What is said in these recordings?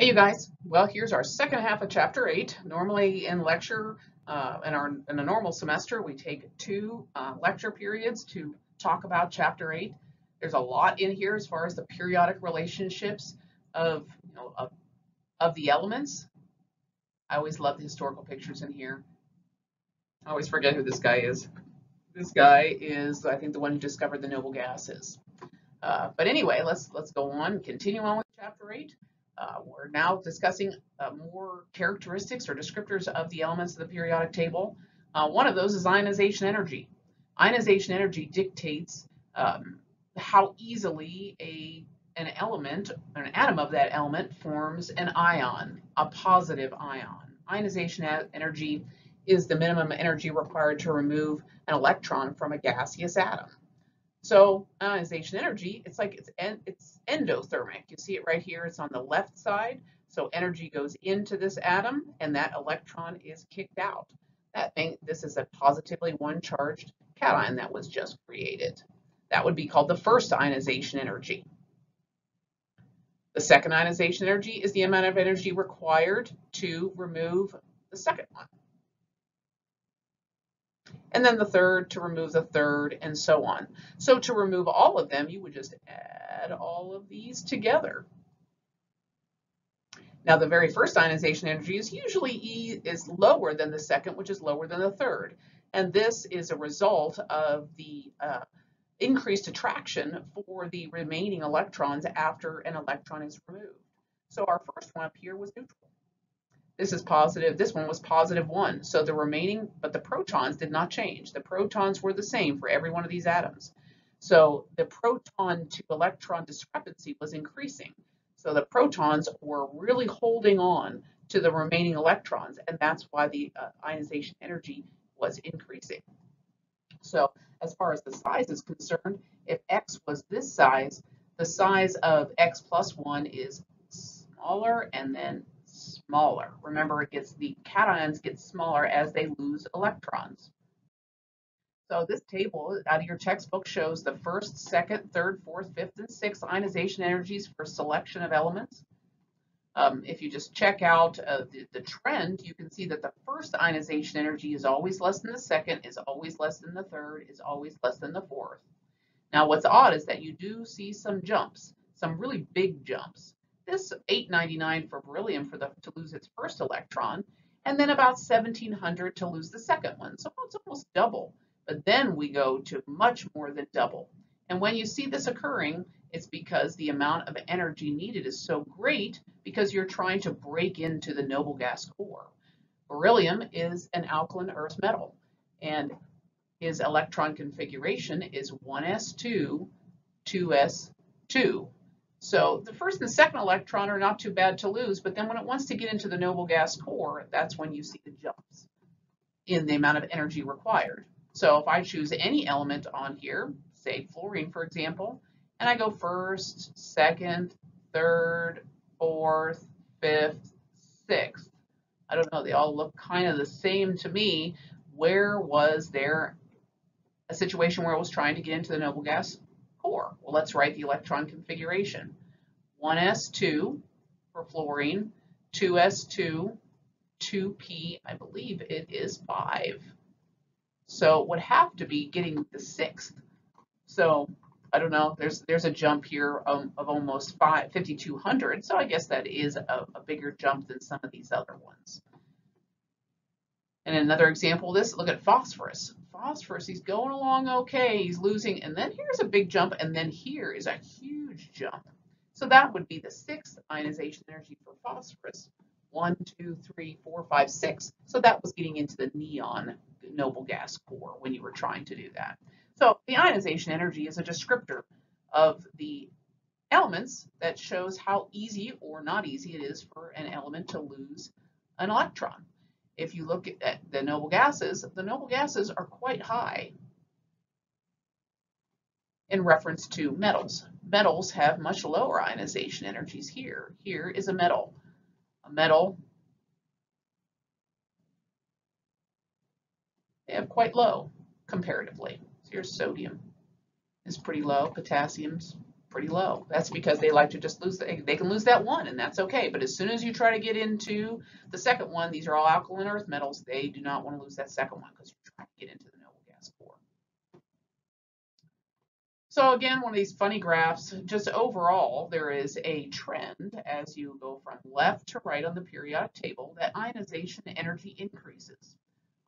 Hey, you guys. Well, here's our second half of chapter 8. Normally in lecture, in a normal semester, we take two lecture periods to talk about chapter 8. There's a lot in here as far as the periodic relationships of, of the elements. I always love the historical pictures in here. I always forget who this guy is. This guy is, I think, the one who discovered the noble gases. But anyway, let's go on, continue on with chapter 8. We're now discussing more characteristics or descriptors of the elements of the periodic table. One of those is ionization energy. Ionization energy dictates how easily an element, an atom of that element, forms an ion, a positive ion. Ionization energy is the minimum energy required to remove an electron from a gaseous atom. So ionization energy, it's endothermic. You see it right here. It's on the left side. So energy goes into this atom, and that electron is kicked out. This is a positively one-charged cation that was just created. That would be called the first ionization energy. The second ionization energy is the amount of energy required to remove the second one. And then the third to remove the third, and so on. So to remove all of them, you would just add all of these together. Now, the very first ionization energy is usually lower than the second, which is lower than the third. And this is a result of the increased attraction for the remaining electrons after an electron is removed. So our first one up here was neutral. This is positive. This one was +1. So the remaining, but the protons did not change. The protons were the same for every one of these atoms. So the proton to electron discrepancy was increasing. So the protons were really holding on to the remaining electrons, and that's why the ionization energy was increasing. So as far as the size is concerned, if X was this size, the size of X plus 1 is smaller and then smaller. Remember, the cations get smaller as they lose electrons. So this table out of your textbook shows the first, second, third, fourth, fifth, and sixth ionization energies for selection of elements. If you just check out the trend, you can see that the first ionization energy is always less than the second, is always less than the third, is always less than the fourth. Now, what's odd is that you do see some jumps, some really big jumps. This 899 for beryllium to lose its first electron, and then about 1700 to lose the second one. So it's almost double. But then we go to much more than double. And when you see this occurring, it's because the amount of energy needed is so great because you're trying to break into the noble gas core. Beryllium is an alkaline earth metal, and his electron configuration is 1s2, 2s2. So the first and second electron are not too bad to lose, but then when it wants to get into the noble gas core, that's when you see the jumps in the amount of energy required. So if I choose any element on here, say fluorine, for example, and I go first, second, third, fourth, fifth, sixth, I don't know, they all look kind of the same to me. Where was there a situation where it was trying to get into the noble gas core? Well, let's write the electron configuration. 1s2 for fluorine, 2s2, 2p, I believe it is 5. So it would have to be getting the sixth. So I don't know, there's a jump here of almost 5,200. So I guess that is a bigger jump than some of these other ones. And another example of this, look at phosphorus. Phosphorus, he's going along okay, he's losing, and then here's a big jump, and then here is a huge jump. So that would be the sixth ionization energy for phosphorus. 1, 2, 3, 4, 5, 6. So that was getting into the neon noble gas core when you were trying to do that. So the ionization energy is a descriptor of the elements that shows how easy or not easy it is for an element to lose an electron. If you look at the noble gases are quite high in reference to metals. Metals have much lower ionization energies here. Here is a metal. A metal, they have quite low comparatively. So here's sodium, is pretty low. Potassium's pretty low. That's because they like to just lose, they can lose that one, and that's okay. But as soon as you try to get into the second one, these are all alkaline earth metals, they do not want to lose that second one because you're trying to get into the noble gas core. So again, one of these funny graphs, just overall, there is a trend as you go from left to right on the periodic table that ionization energy increases.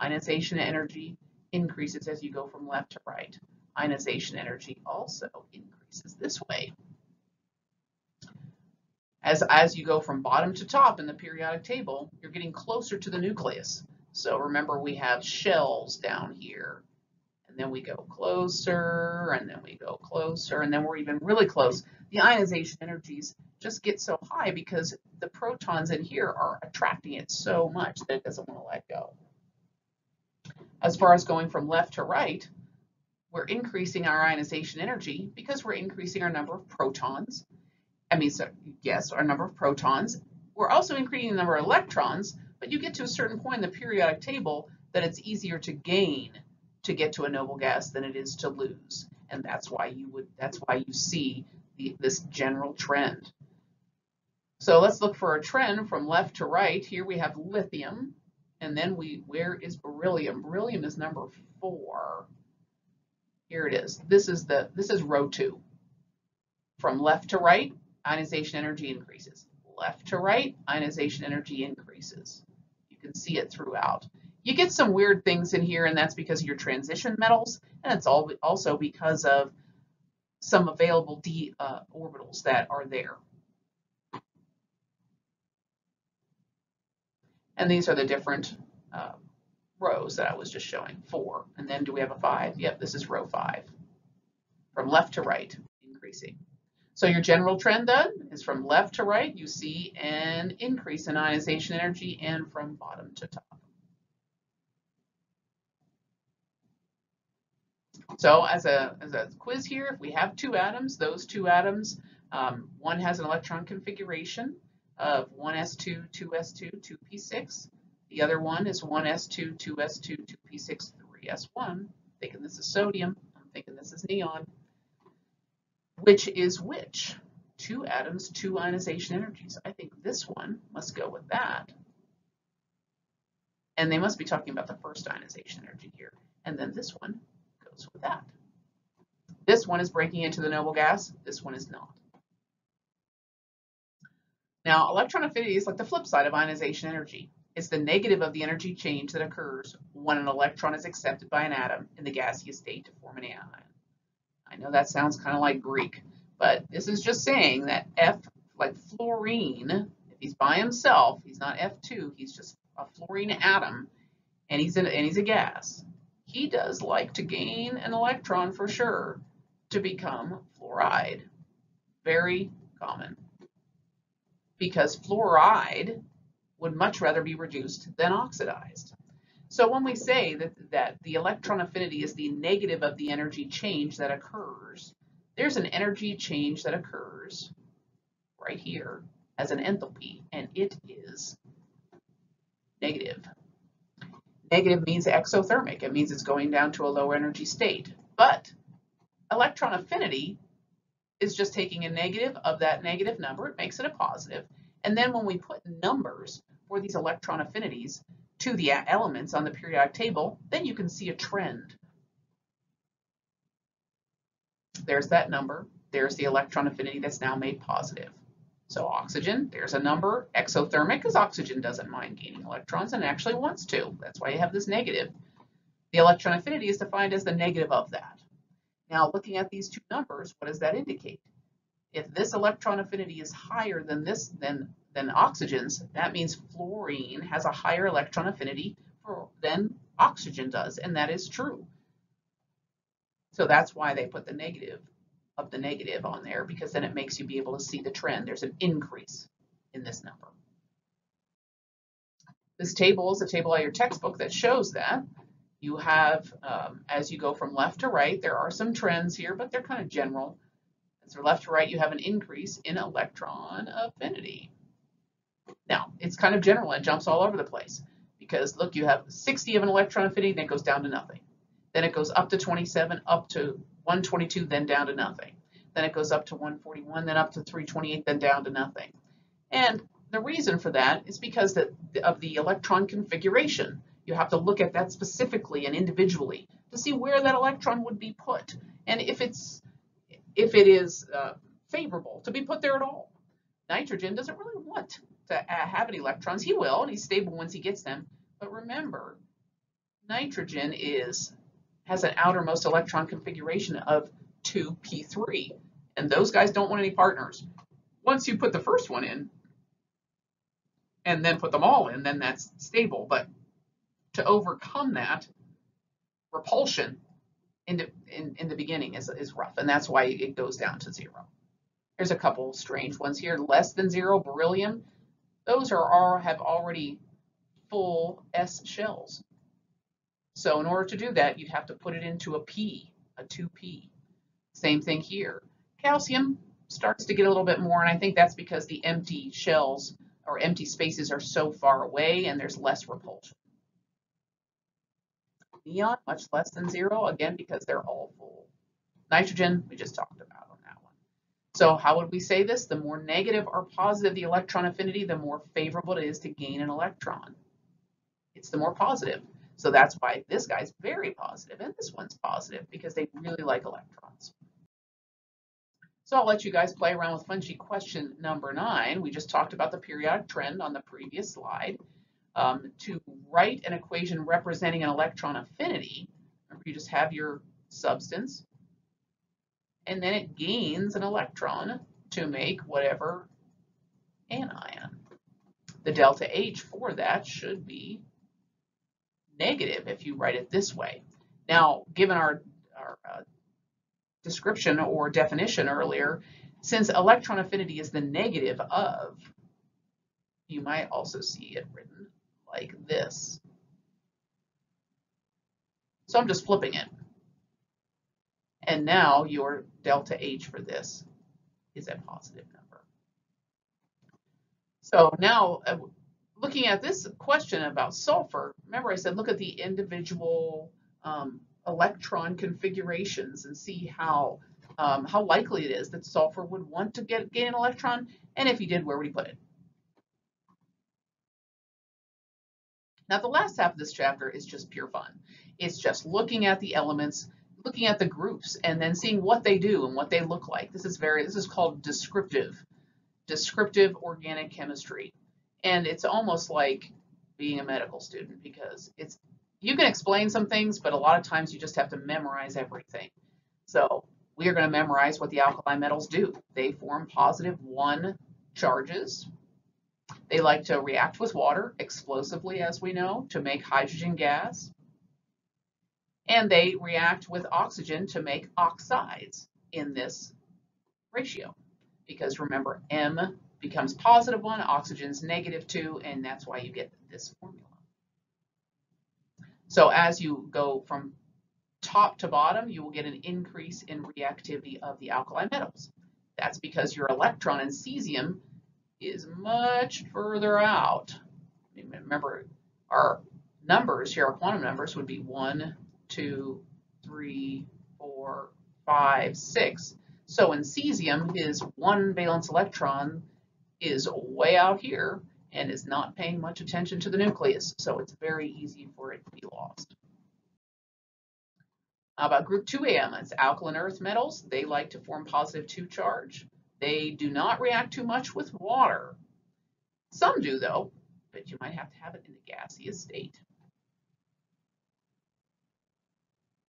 Ionization energy increases as you go from left to right. Ionization energy also increases this way. As you go from bottom to top in the periodic table, you're getting closer to the nucleus. So remember, we have shells down here, and then we go closer, and then we go closer, and then we're even really close. The ionization energies just get so high because the protons in here are attracting it so much that it doesn't want to let go. As far as going from left to right, we're increasing our ionization energy because we're increasing our number of protons. Yes, our number of protons. We're also increasing the number of electrons, but you get to a certain point in the periodic table that it's easier to gain to get to a noble gas than it is to lose. And that's why you see this general trend. So let's look for a trend from left to right. Here we have lithium, and then where is beryllium? Beryllium is number 4. Here it is. This is row 2. From left to right, ionization energy increases. Left to right, ionization energy increases. You can see it throughout. You get some weird things in here, and that's because of your transition metals, and it's also because of some available d orbitals that are there. And these are the different rows that I was just showing. 4, and then do we have a 5? Yep, this is row 5. From left to right, increasing. So your general trend then is from left to right, you see an increase in ionization energy, and from bottom to top. So as a quiz here, if we have 2 atoms, those 2 atoms, one has an electron configuration of 1s2, 2s2, 2p6. The other one is 1s2, 2s2, 2p6, 3s1. Thinking this is sodium. I'm thinking this is neon. Which is which? 2 atoms, 2 ionization energies. I think this one must go with that. And they must be talking about the first ionization energy here. And then this one goes with that. This one is breaking into the noble gas. This one is not. Now, electron affinity is like the flip side of ionization energy. It's the negative of the energy change that occurs when an electron is accepted by an atom in the gaseous state to form an anion. I know that sounds kind of like Greek, but this is just saying that F, like fluorine, if he's by himself, he's not F2, he's just a fluorine atom, and he's a gas. He does like to gain an electron for sure to become fluoride. Very common. Because fluoride would much rather be reduced than oxidized. So when we say that the electron affinity is the negative of the energy change that occurs, there's an energy change that occurs right here as an enthalpy, and it is negative. Negative means exothermic. It means it's going down to a lower energy state. But electron affinity is just taking a negative of that negative number. It makes it a positive. And then when we put numbers for these electron affinities to the elements on the periodic table, then you can see a trend. There's that number. There's the electron affinity that's now made positive. So oxygen, there's a number. Exothermic, because oxygen doesn't mind gaining electrons and actually wants to. That's why you have this negative. The electron affinity is defined as the negative of that. Now, looking at these 2 numbers, what does that indicate? If this electron affinity is higher than than oxygen's, that means fluorine has a higher electron affinity than oxygen does, and that is true. So that's why they put the negative of the negative on there, because then it makes you be able to see the trend. There's an increase in this number. This table is a table out of your textbook that shows that. You have, as you go from left to right, there are some trends here, but they're kind of general. So left to right, you have an increase in electron affinity. Now, it's kind of general. It jumps all over the place because, look, you have 60 of an electron affinity, then it goes down to nothing. Then it goes up to 27, up to 122, then down to nothing. then it goes up to 141, then up to 328, then down to nothing. And the reason for that is because of the electron configuration. You have to look at that specifically and individually to see where that electron would be put, and if it is favorable to be put there at all. Nitrogen doesn't really want to have any electrons. He will, and he's stable once he gets them. But remember, nitrogen has an outermost electron configuration of 2p3, and those guys don't want any partners. Once you put the first one in, and then put them all in, then that's stable. But to overcome that repulsion in the beginning is rough, and that's why it goes down to 0. There's a couple strange ones here. Less than 0, beryllium. Those have already full s shells. So in order to do that, you'd have to put it into a p, a 2p. Same thing here. Calcium starts to get a little bit more, and I think that's because the empty shells or empty spaces are so far away and there's less repulsion. Neon, much less than 0, again, because they're all full. Nitrogen, we just talked about on that one. So how would we say this? The more negative or positive the electron affinity, the more favorable it is to gain an electron. It's the more positive. So that's why this guy's very positive and this one's positive, because they really like electrons. So I'll let you guys play around with Fun Sheet question number 9. We just talked about the periodic trend on the previous slide. To write an equation representing an electron affinity, you just have your substance, and then it gains an electron to make whatever anion. The delta H for that should be negative if you write it this way. Now, given our description or definition earlier, since electron affinity is the negative of, you might also see it written like this. So I'm just flipping it. And now your delta H for this is a positive number. So now, looking at this question about sulfur, remember I said look at the individual electron configurations and see how likely it is that sulfur would want to gain an electron, and if he did, where would he put it? Now the last half of this chapter is just pure fun. It's just looking at the elements, looking at the groups, and then seeing what they do and what they look like. This is called descriptive organic chemistry. And it's almost like being a medical student, because you can explain some things, but a lot of times you just have to memorize everything. So we are going to memorize what the alkali metals do. They form +1 charges. They like to react with water explosively, as we know, to make hydrogen gas. And they react with oxygen to make oxides in this ratio. Because remember, M becomes +1, oxygen's -2, and that's why you get this formula. So as you go from top to bottom, you will get an increase in reactivity of the alkali metals. That's because your electron in cesium is much further out. Remember, our numbers here, our quantum numbers, would be 1, 2, 3, 4, 5, 6. So in cesium, his 1 valence electron is way out here and is not paying much attention to the nucleus, so it's very easy for it to be lost. How about group 2A elements? Alkaline earth metals, they like to form +2 charge. They do not react too much with water. Some do though, but you might have to have it in the gaseous state.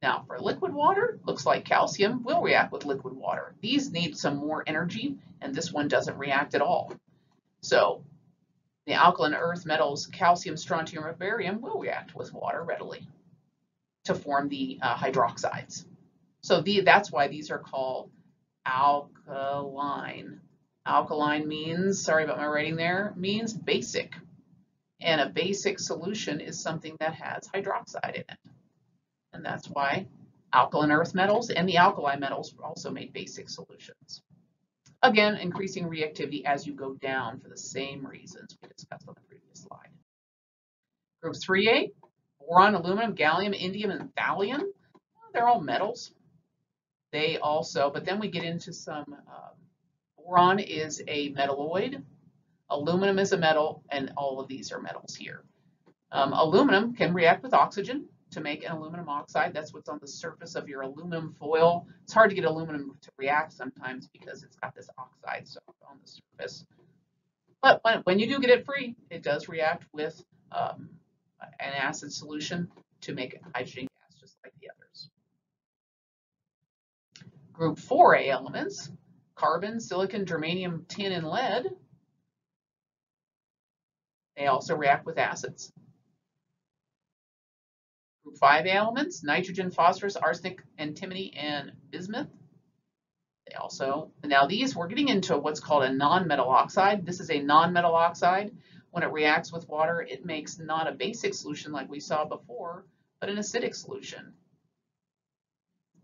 Now for liquid water, looks like calcium will react with liquid water. These need some more energy, and this one doesn't react at all. So the alkaline earth metals, calcium, strontium, and barium, will react with water readily to form the hydroxides. So that's why these are called alkaline. Alkaline means, sorry about my writing there, means basic. And a basic solution is something that has hydroxide in it. And that's why alkaline earth metals and the alkali metals also made basic solutions. Again, increasing reactivity as you go down for the same reasons we discussed on the previous slide. Group 3A, boron, aluminum, gallium, indium, and thallium. They're all metals. They also, but then we get into some, boron is a metalloid, aluminum is a metal, and all of these are metals here. Aluminum can react with oxygen to make an aluminum oxide. That's what's on the surface of your aluminum foil. It's hard to get aluminum to react sometimes because it's got this oxide stuff on the surface. But when you do get it free, it does react with an acid solution to make hydrogen gas, just like the others. Group 4A elements, carbon, silicon, germanium, tin, and lead. They also react with acids. Group 5A elements, nitrogen, phosphorus, arsenic, antimony, and bismuth. They also, now these, we're getting into what's called a non-metal oxide. This is a non-metal oxide. When it reacts with water, it makes not a basic solution like we saw before, but an acidic solution.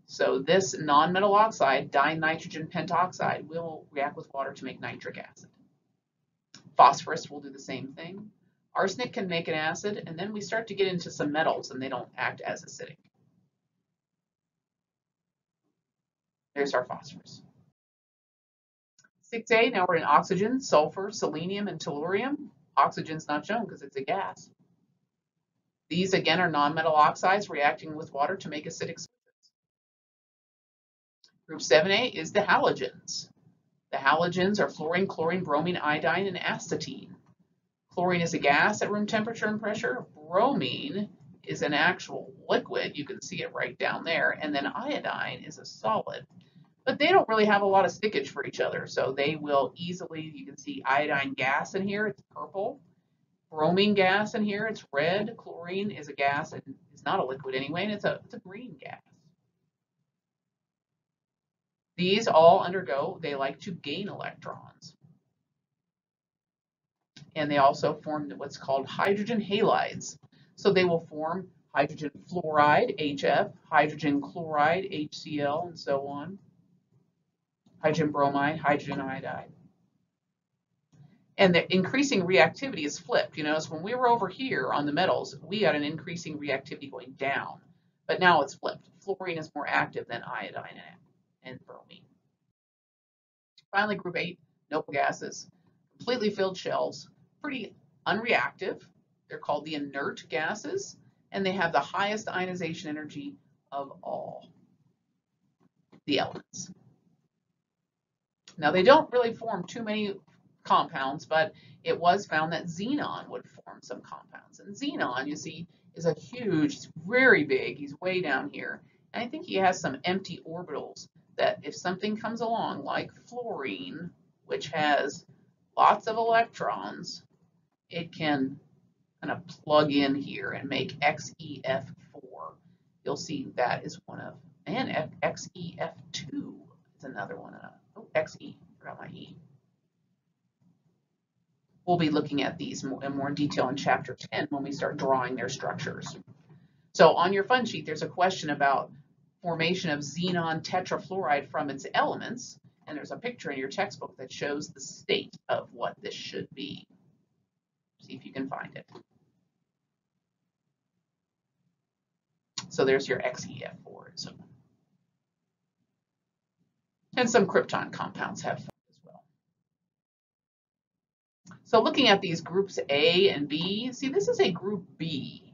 So this non-metal oxide, dinitrogen pentoxide, will react with water to make nitric acid. Phosphorus will do the same thing. Arsenic can make an acid, and then we start to get into some metals, and they don't act as acidic. There's our phosphorus. 6A, now we're in oxygen, sulfur, selenium, and tellurium. Oxygen's not shown because it's a gas. These, again, are non-metal oxides reacting with water to make acidic solutions. Group 7A is the halogens. The halogens are fluorine, chlorine, bromine, iodine, and astatine. Chlorine is a gas at room temperature and pressure. Bromine is an actual liquid. You can see it right down there. And then iodine is a solid. But they don't really have a lot of stickage for each other. So they will easily, you can see iodine gas in here, it's purple. Bromine gas in here, it's red. Chlorine is a gas and it's not a liquid anyway, and it's a green gas. These all undergo, they like to gain electrons. And they also form what's called hydrogen halides. So they will form hydrogen fluoride, HF, hydrogen chloride, HCl, and so on. Hydrogen bromide, hydrogen iodide. And the increasing reactivity is flipped. You notice when we were over here on the metals, we had an increasing reactivity going down. But now it's flipped. Fluorine is more active than iodine and bromine. Finally, group 8, noble gases, completely filled shells, pretty unreactive. They're called the inert gases, and they have the highest ionization energy of all the elements. Now, they don't really form too many compounds, but it was found that xenon would form some compounds. And xenon, you see, is a huge, very big, he's way down here. And I think he has some empty orbitals that if something comes along like fluorine, which has lots of electrons, it can kind of plug in here and make XeF4. You'll see that is one of, and XeF2 is another one. Oh, Xe, forgot my E. We'll be looking at these in more detail in chapter 10 when we start drawing their structures. So on your fun sheet, there's a question about formation of xenon tetrafluoride from its elements, and there's a picture in your textbook that shows the state of what this should be. See if you can find it. So there's your XeF4. So. And some krypton compounds have as well. So looking at these groups A and B, see this is a group B.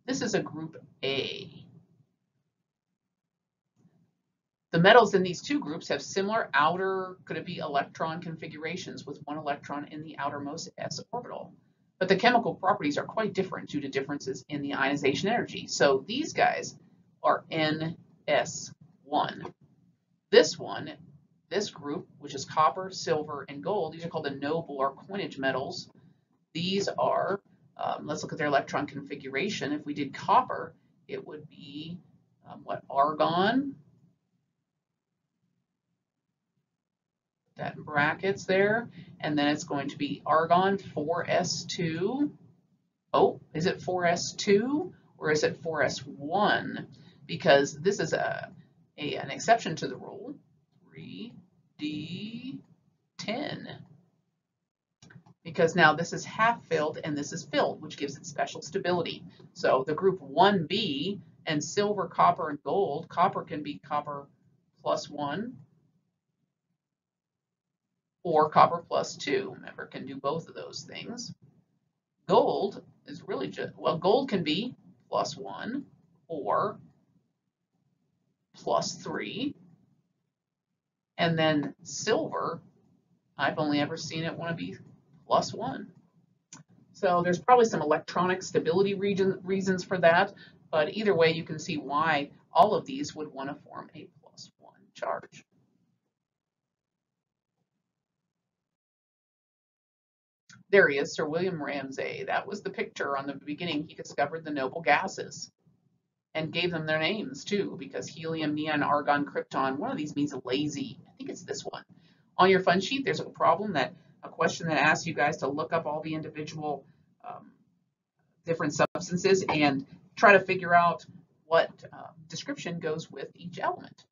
This is a group A. The metals in these two groups have similar outer, could it be electron configurations with one electron in the outermost s orbital. But the chemical properties are quite different due to differences in the ionization energy. So these guys are NS1. This one, this group, which is copper, silver, and gold, these are called the noble or coinage metals. These are, let's look at their electron configuration. If we did copper, it would be what, argon, that in brackets there, and then it's going to be argon 4s2. Oh, is it 4s2 or is it 4s1? Because this is an exception to the rule, 3d10. Because now this is half filled and this is filled, which gives it special stability. So the group 1b and silver, copper, and gold, copper can be copper plus 1, or copper plus 2. Remember, it can do both of those things. Gold is really just, well, gold can be plus 1 or plus 3. And then silver, I've only ever seen it want to be plus 1. So there's probably some electronic stability reasons for that, but either way, you can see why all of these would want to form a plus 1 charge. There he is, Sir William Ramsay. That was the picture on the beginning. He discovered the noble gases and gave them their names too, because helium, neon, argon, krypton, one of these means lazy. I think it's this one. On your fun sheet, there's a question that asks you guys to look up all the individual different substances and try to figure out what description goes with each element.